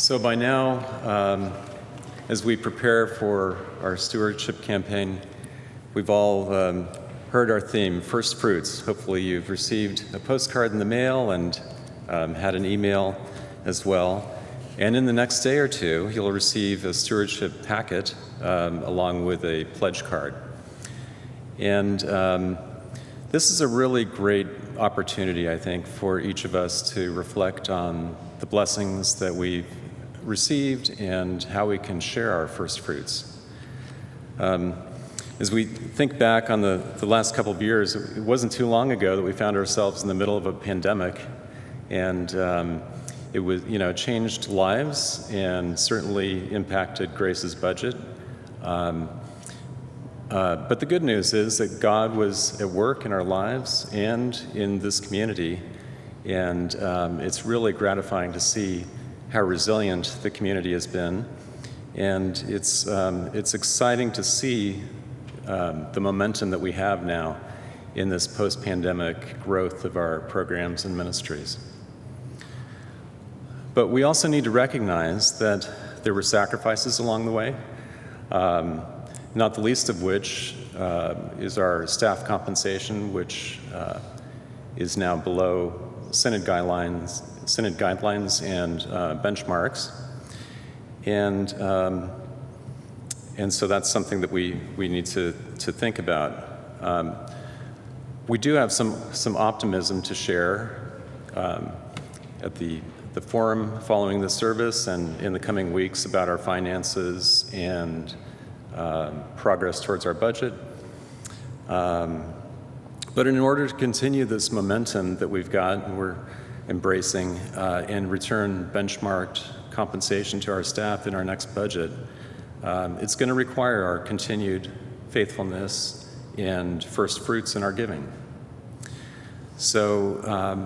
So by now, as we prepare for our stewardship campaign, we've all heard our theme, First Fruits. Hopefully you've received a postcard in the mail and had an email as well. And in the next day or two, you'll receive a stewardship packet along with a pledge card. And this is a really great opportunity, I think, for each of us to reflect on the blessings that we've received and how we can share our first fruits. As we think back on the last couple of years, it wasn't too long ago that we found ourselves in the middle of a pandemic, and it was, changed lives and certainly impacted Grace's budget. But the good news is that God was at work in our lives and in this community, and it's really gratifying to see how resilient the community has been, and it's exciting to see the momentum that we have now in this post-pandemic growth of our programs and ministries. But we also need to recognize that there were sacrifices along the way, not the least of which is our staff compensation, which is now below Synod guidelines and benchmarks, and so that's something that we need to think about. We do have some optimism to share at the forum following the service and in the coming weeks about our finances and progress towards our budget. But in order to continue this momentum that we've got and we're embracing and return benchmarked compensation to our staff in our next budget, it's going to require our continued faithfulness and first fruits in our giving. So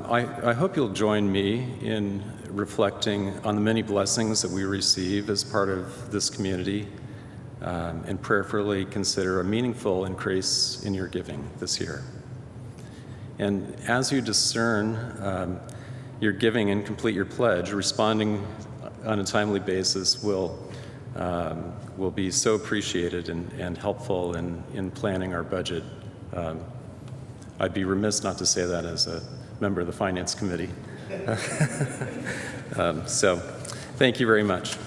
I hope you'll join me in reflecting on the many blessings that we receive as part of this community and prayerfully consider a meaningful increase in your giving this year. And as you discern your giving and complete your pledge, responding on a timely basis will be so appreciated and helpful in planning our budget. I'd be remiss not to say that as a member of the Finance Committee. So thank you very much.